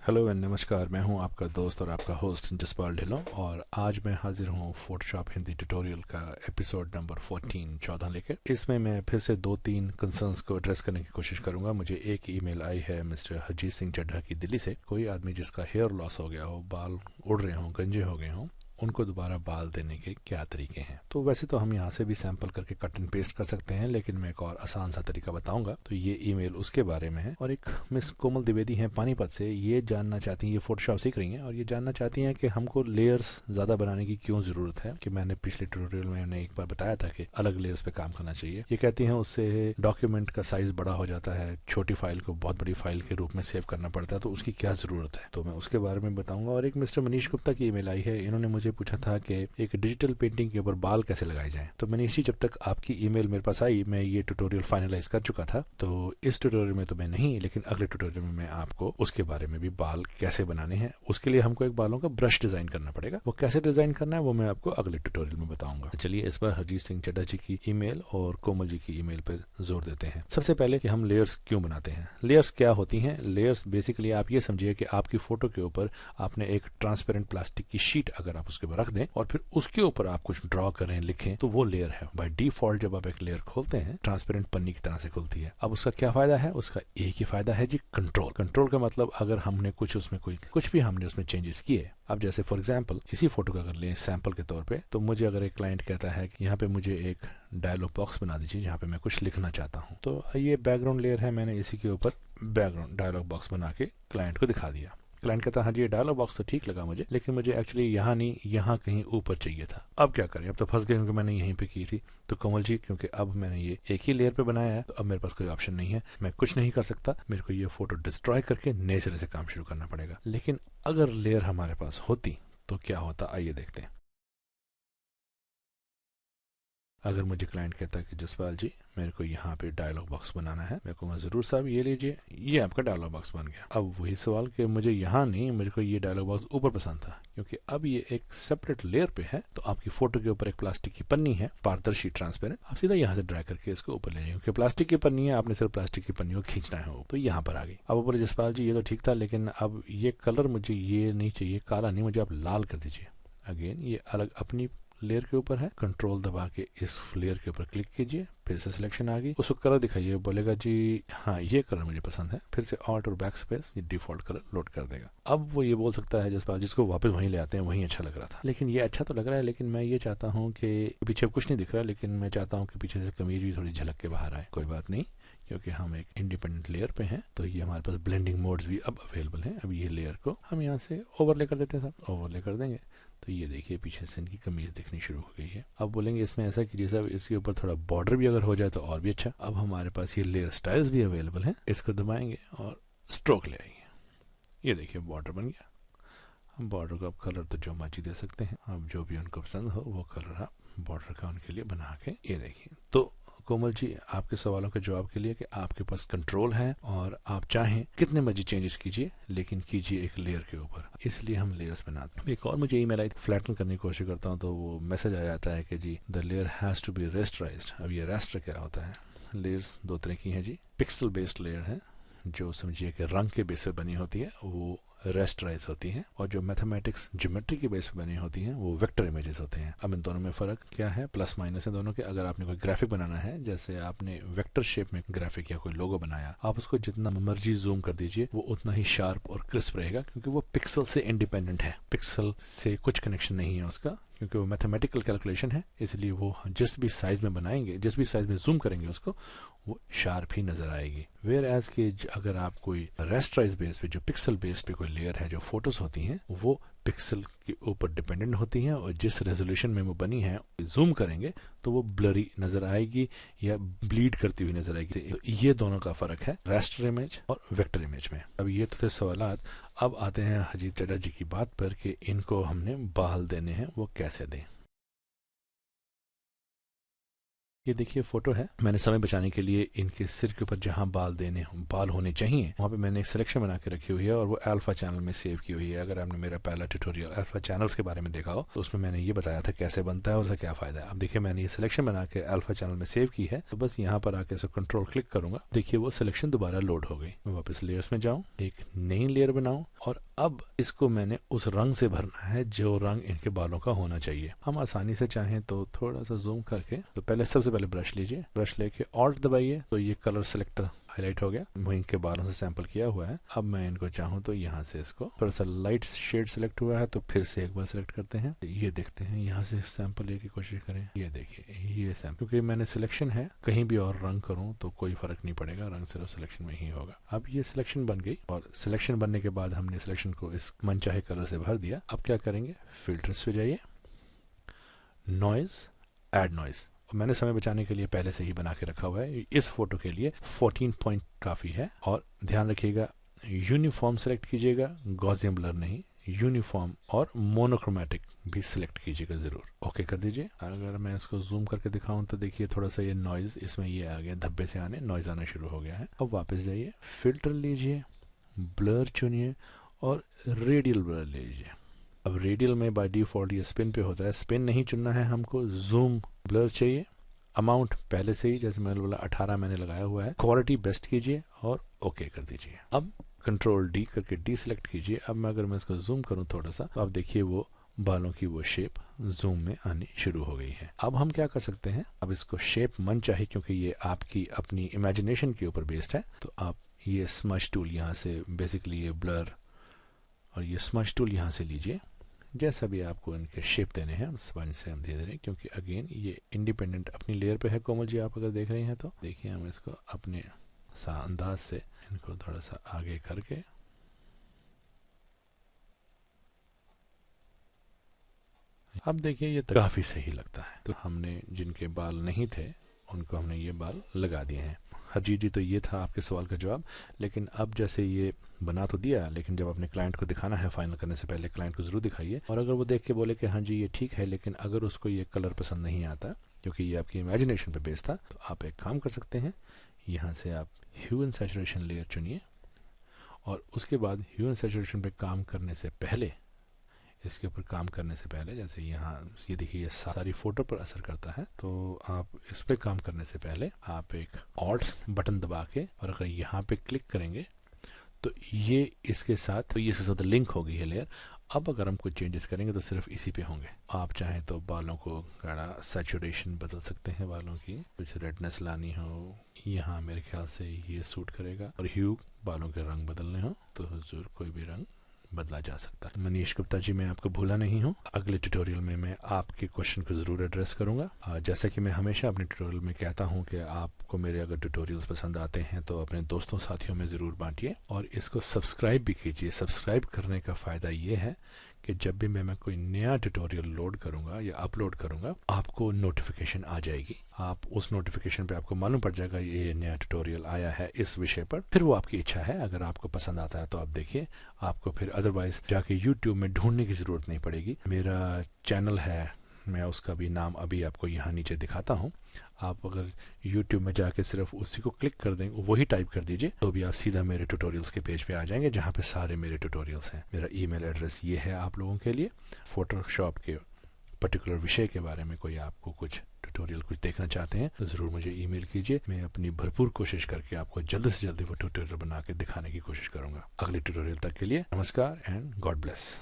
Hello and नमस्कार। मैं हूं आपका दोस्त और आपका होस्ट जसपाल ढिल्लों और आज मैं हाजिर हूं फोटोशॉप हिंदी ट्यूटोरियल का एपिसोड नंबर 14 लेकर। इसमें मैं फिर से दो तीन कंसर्न्स को एड्रेस करने की कोशिश करूंगा। मुझे एक ईमेल आई है मिस्टर हरजीत सिंह चड्ढा की दिल्ली से। कोई आदमी जिसका हेयर लॉस हो गया हो, बाल उड़ रहे हों, गंजे हो गए हों, उनको दोबारा बाल देने के क्या तरीके हैं। तो वैसे तो हम यहाँ से भी सैंपल करके कट एंड पेस्ट कर सकते हैं, लेकिन मैं एक और आसान सा तरीका बताऊंगा। तो ये ईमेल उसके बारे में है। और एक मिस कोमल द्विवेदी हैं पानीपत से, ये जानना चाहती हैं, ये फोटोशॉप सीख रही हैं और ये जानना चाहती हैं कि हमको लेयर्स ज़्यादा बनाने की क्यों ज़रूरत है। कि मैंने पिछले ट्यूटोरियल में उन्हें एक बार बताया था कि अलग लेयर्स पे काम करना चाहिए। ये कहती हैं उससे डॉक्यूमेंट का साइज बड़ा हो जाता है, छोटी फाइल को बहुत बड़ी फाइल के रूप में सेव करना पड़ता है, तो उसकी क्या ज़रूरत है। तो मैं उसके बारे में बताऊंगा। और एक मिस्टर मनीष गुप्ता की ईमेल आई है। इन्होंने मुझे पूछा था कि एक डिजिटल पेंटिंग के ऊपर बाल कैसे लगाए जाएं। तो मनीष जी, जब तक आपकी ईमेल मेरे पास आई मैं ये ट्यूटोरियल फाइनलाइज कर चुका था। तो इस ट्यूटोरियल में तो मैं नहीं, लेकिन अगले ट्यूटोरियल में मैं आपको उसके बारे में भी बाल कैसे बनाने हैं, उसके लिए हमको एक बालों का ब्रश डिजाइन करना पड़ेगा। वो कैसे डिजाइन करना है वो मैं आपको अगले ट्यूटोरियल में बताऊंगा। चलिए इस बार हरजीत सिंह चड्ढा जी की ईमेल और कोमल जी की ईमेल पर जोर देते हैं। सबसे पहले कि हम लेयर्स क्यों बनाते हैं। लेयर्स क्या होती हैं। लेयर्स बेसिकली आप ये समझिए कि आपकी फोटो के ऊपर आपने एक ट्रांसपेरेंट प्लास्टिक की शीट अगर आप उसके ऊपर रख दें और फिर उसके ऊपर आप कुछ ड्रॉ करें, लिखें, तो वो लेयर है। बाय डिफॉल्ट जब आप एक लेयर खोलते हैं ट्रांसपेरेंट पन्नी की तरह से खुलती है। अब उसका क्या फायदा है। उसका एक ही फायदा है जी, कंट्रोल। कंट्रोल का मतलब अगर हमने कुछ भी हमने उसमें चेंजेस किए। अब जैसे फॉर एग्जांपल इसी फोटो का अगर लें सैंपल के तौर पे, तो मुझे अगर एक क्लाइंट कहता है कि यहाँ पे मुझे एक डायलॉग बॉक्स बना दीजिए जहाँ पे मैं कुछ लिखना चाहता हूँ, तो ये बैकग्राउंड लेयर है, मैंने इसी के ऊपर बैकग्राउंड डायलॉग बॉक्स बना के क्लाइंट को दिखा दिया। क्लाइंट कहता है हाँ जी ये डायलॉग बॉक्स तो ठीक लगा मुझे, लेकिन मुझे एक्चुअली यहाँ नहीं, यहाँ कहीं ऊपर चाहिए था। अब क्या करें। अब तो फंस गए क्योंकि मैंने यहीं पे की थी। तो कोमल जी, क्योंकि अब मैंने ये एक ही लेयर पे बनाया है तो अब मेरे पास कोई ऑप्शन नहीं है, मैं कुछ नहीं कर सकता। मेरे को ये फोटो डिस्ट्रॉय करके नए सिरे से काम शुरू करना पड़ेगा। लेकिन अगर लेयर हमारे पास होती तो क्या होता, आइए देखते हैं। अगर मुझे क्लाइंट कहता है कि जसपाल जी मेरे को यहाँ पे डायलॉग बॉक्स बनाना है, मैं कहूँगा ज़रूर साहब ये लीजिए, ये आपका डायलॉग बॉक्स बन गया। अब वही सवाल कि मुझे यहाँ नहीं, मुझे को ये डायलॉग बॉक्स ऊपर पसंद था, क्योंकि अब ये एक सेपरेट लेयर पे है। तो आपकी फोटो के ऊपर एक प्लास्टिक की पन्नी है, पारदर्शी ट्रांसपेरेंट, आप सीधा यहाँ से ड्रैग करके इसको ऊपर ले जाइए, क्योंकि प्लास्टिक की पन्नी है, आपने सिर्फ प्लास्टिक की पन्नी को खींचना है। तो यहाँ पर आ गई। अब बोले जसपाल जी ये तो ठीक था, लेकिन अब ये कलर मुझे ये नहीं चाहिए, काला नहीं, मुझे आप लाल कर दीजिए। अगेन ये अलग अपनी लेयर के ऊपर है। कंट्रोल दबा के इस लेयर के ऊपर क्लिक कीजिए, फिर से सिलेक्शन आ गई। उसको कलर दिखाइए, बोलेगा जी हाँ ये कलर मुझे पसंद है। फिर से ऑल्ट और बैक स्पेस, ये डिफॉल्ट कलर लोड कर देगा। अब वो ये बोल सकता है जसपाल जिसको वापस वहीं ले आते हैं, वहीं अच्छा लग रहा था। लेकिन ये अच्छा तो लग रहा है, लेकिन मैं ये चाहता हूँ कि पीछे कुछ नहीं दिख रहा, लेकिन मैं चाहता हूँ कि पीछे से कमीज भी थोड़ी झलक के बाहर आए। कोई बात नहीं, क्योंकि हम एक इंडिपेंडेंट लेयर पे हैं तो ये हमारे पास ब्लेंडिंग मोड्स भी अब अवेलेबल हैं। अब ये लेयर को हम यहाँ से ओवरले कर देते हैं साहब, ओवरले कर देंगे तो ये देखिए पीछे से इनकी कमीज दिखनी शुरू हो गई है। अब बोलेंगे इसमें ऐसा कीजिए साहब इसके ऊपर थोड़ा बॉर्डर भी अगर हो जाए तो और भी अच्छा। अब हमारे पास ये लेयर स्टाइल्स भी अवेलेबल हैं, इसको दबाएंगे और स्ट्रोक ले आएंगे। ये देखिए बॉर्डर बन गया। हम बॉर्डर को अब कलर तो जो मर्जी दे सकते हैं, अब जो भी उनको पसंद हो वो कलर आप बॉर्डर का उनके लिए बना के। ये देखिए। तो कोमल जी आपके सवालों के जवाब के लिए कि आपके पास कंट्रोल है और आप चाहें कितने मर्जी चेंजेस कीजिए, लेकिन कीजिए एक लेयर के ऊपर, इसलिए हम लेयर्स बनाते हैं। एक और मुझे ईमेल आई, फ्लैटन करने की कोशिश करता हूँ तो वो मैसेज आ जाता है कि जी the layer has to be rasterized. अब ये रेस्टर क्या होता है। लेयर्स दो तरह की हैं जी। पिक्सल बेस्ड लेयर है जो समझिए कि रंग के बेस पर बनी होती है, वो रेस्टराइज होती हैं। और जो मैथमेटिक्स ज्योमेट्री की बेस पर बनी होती हैं वो वेक्टर इमेजेस होते हैं। अब इन दोनों में फ़र्क क्या है, प्लस माइनस है दोनों के। अगर आपने कोई ग्राफिक बनाना है, जैसे आपने वेक्टर शेप में ग्राफिक या कोई लोगो बनाया, आप उसको जितना मर्जी जूम कर दीजिए वो उतना ही शार्प और क्रिस्प रहेगा, क्योंकि वो पिक्सल से इंडिपेंडेंट है। पिक्सल से कुछ कनेक्शन नहीं है उसका, क्योंकि वो मैथमेटिकल कैलकुलेशन है। इसलिए वो जिस भी साइज में बनाएंगे, जिस भी साइज में जूम करेंगे उसको, वो शार्प ही नजर आएगी। वेयर एज के अगर आप कोई रेस्टराइज बेस पे, जो पिक्सल बेस पे कोई लेयर है, जो फोटोज होती हैं वो पिक्सल के ऊपर डिपेंडेंट होती हैं, और जिस रेजोल्यूशन में वो बनी है जूम करेंगे तो वो ब्लरी नजर आएगी या ब्लीड करती हुई नजर आएगी। तो ये दोनों का फर्क है रास्टर इमेज और वेक्टर इमेज में। अब ये तो थे सवालात। अब आते हैं हरजीत चड्ढा जी की बात पर कि इनको हमने बाल देने हैं, वो कैसे दें। ये देखिए फोटो है। मैंने समय बचाने के लिए इनके सिर के ऊपर जहां बाल होने चाहिए वहां पे मैंने एक सिलेक्शन बना के रखी हुई है और वो अल्फा चैनल में सेव की हुई है। अगर आपने मेरा पहला ट्यूटोरियल अल्फा चैनल्स के बारे में देखा हो तो उसमें मैंने ये बताया था कैसे बनता है और उसका क्या फायदा है। अब देखिए मैंने ये सिलेक्शन बना के अल्फा चैनल में सेव की है, तो बस यहाँ पर आके इसे कंट्रोल क्लिक करूंगा, देखिए वो सिलेक्शन दोबारा लोड हो गई। मैं वापस लेयर्स में जाऊँ, एक नई लेयर बनाऊं और अब इसको मैंने उस रंग से भरना है जो रंग इनके बालों का होना चाहिए। हम आसानी से चाहें तो थोड़ा सा जूम करके, तो पहले सबसे पहले ब्रश लीजिए, ब्रश लेके ऑल्ट दबाइए तो ये कलर सिलेक्टर हाईलाइट हो गया। मैं इनके बालों से सैंपल किया हुआ है। अब मैं इनको चाहूँ तो यहाँ से इसको थोड़ा सा लाइट शेड सिलेक्ट हुआ है तो फिर से एक बार सिलेक्ट करते हैं, ये देखते हैं, यहाँ से सैंपल लेके कोशिश करें। ये देखिए ये सैंपल, क्योंकि मैंने सिलेक्शन है, कहीं भी और रंग करूँ तो कोई फर्क नहीं पड़ेगा, रंग सिर्फ सिलेक्शन में ही होगा। अब ये सिलेक्शन बन गई और सिलेक्शन बनने के बाद हमने सिलेक्शन को इस मनचाहे कलर से भर दिया। अब क्या करेंगे, फिल्टर्स पे जाइए, नॉइज, ऐड नॉइज। मैंने समय बचाने के लिए पहले से ही बना के रखा हुआ है। इस फोटो के लिए 14 पॉइंट काफ़ी है। और ध्यान रखिएगा यूनिफॉर्म सेलेक्ट कीजिएगा, गॉसियन ब्लर नहीं, यूनिफॉर्म और मोनोक्रोमेटिक भी सिलेक्ट कीजिएगा ज़रूर। ओके कर दीजिए। अगर मैं इसको जूम करके दिखाऊं तो देखिए थोड़ा सा ये नॉइज़ इसमें ये आ गया, धब्बे से आने नॉइज़ आना शुरू हो गया है। अब वापस जाइए, फिल्टर लीजिए, ब्लर चुनिए और रेडियल ब्लर लीजिए। अब रेडियल में बाय डिफॉल्ट ये स्पिन पे होता है, स्पिन नहीं चुनना है हमको, जूम ब्लर चाहिए। अमाउंट पहले से ही जैसे मैंने बोला 18 मैंने लगाया हुआ है। क्वालिटी बेस्ट कीजिए और ओके कर दीजिए। अब कंट्रोल डी करके डी सिलेक्ट कीजिए। अब मैं अगर मैं इसको जूम करूं थोड़ा सा तो आप देखिए वो बालों की वो शेप जूम में आनी शुरू हो गई है। अब हम क्या कर सकते हैं, अब इसको शेप मन चाहिए क्योंकि ये आपकी अपनी इमेजिनेशन के ऊपर बेस्ड है, तो आप ये स्मश टूल यहाँ से बेसिकली ये ब्लर और ये स्मश टूल यहाँ से लीजिए। जैसा भी आपको इनके शेप देने हैं उस स्पंज से हम दे रहे हैं, क्योंकि अगेन ये इंडिपेंडेंट अपनी लेयर पे है। कोमल जी आप अगर देख रहे हैं तो देखिए हम इसको अपने अंदाज से इनको थोड़ा सा आगे करके अब देखिए ये काफ़ी सही लगता है। तो हमने जिनके बाल नहीं थे उनको हमने ये बाल लगा दिए हैं। हरजीत जी तो ये था आपके सवाल का जवाब। लेकिन अब जैसे ये बना तो दिया, लेकिन जब अपने क्लाइंट को दिखाना है फाइनल करने से पहले क्लाइंट को ज़रूर दिखाइए। और अगर वो देख के बोले कि हाँ जी ये ठीक है, लेकिन अगर उसको ये कलर पसंद नहीं आता क्योंकि ये आपकी इमेजिनेशन पे बेस्ड था, तो आप एक काम कर सकते हैं, यहाँ से आप ह्यू एंड सैचुरेशन लेयर चुनिए और उसके बाद ह्यू एंड सैचुरेशन पे काम करने से पहले, इसके ऊपर काम करने से पहले, जैसे यहाँ ये देखिए ये सारी फोटो पर असर करता है, तो आप इस पर काम करने से पहले आप एक ऑल्ट बटन दबा के और अगर यहाँ पे क्लिक करेंगे तो ये इसके साथ लिंक हो गई है लेयर। अब अगर हम कुछ चेंजेस करेंगे तो सिर्फ इसी पे होंगे। आप चाहें तो बालों को गाढ़ा सैचुरेशन बदल सकते हैं, बालों की कुछ रेडनेस लानी हो, यहाँ मेरे ख्याल से ये सूट करेगा। और ह्यू बालों के रंग बदलने हो तो हुजूर कोई भी रंग बदला जा सकता है। मनीष गुप्ता जी मैं आपको भूला नहीं हूँ, अगले ट्यूटोरियल में मैं आपके क्वेश्चन को ज़रूर एड्रेस करूँगा। जैसा कि मैं हमेशा अपने ट्यूटोरियल में कहता हूँ कि आपको मेरे अगर ट्यूटोरियल्स पसंद आते हैं तो अपने दोस्तों साथियों में ज़रूर बांटिए और इसको सब्सक्राइब भी कीजिए। सब्सक्राइब करने का फ़ायदा ये है कि जब भी मैं कोई नया ट्यूटोरियल लोड करूँगा या अपलोड करूँगा आपको नोटिफिकेशन आ जाएगी। आप उस नोटिफिकेशन पे आपको मालूम पड़ जाएगा ये नया ट्यूटोरियल आया है इस विषय पर। फिर वो आपकी इच्छा है, अगर आपको पसंद आता है तो आप देखिए, आपको फिर अदरवाइज जाके यूट्यूब में ढूंढने की ज़रूरत नहीं पड़ेगी। मेरा चैनल है, मैं उसका भी नाम अभी आपको यहाँ नीचे दिखाता हूँ। आप अगर YouTube में जाके सिर्फ उसी को क्लिक कर दें, वही टाइप कर दीजिए, तो भी आप सीधा मेरे ट्यूटोरियल्स के पेज पे आ जाएंगे जहाँ पे सारे मेरे ट्यूटोरियल्स हैं। मेरा ईमेल एड्रेस ये है आप लोगों के लिए। फोटोशॉप के पर्टिकुलर विषय के बारे में कोई आपको कुछ ट्यूटोरियल कुछ देखना चाहते हैं तो ज़रूर मुझे ईमेल कीजिए। मैं अपनी भरपूर कोशिश करके आपको जल्द से जल्द वो ट्यूटोरियल बना के दिखाने की कोशिश करूँगा। अगले ट्यूटोरियल तक के लिए नमस्कार एंड गॉड ब्लेस।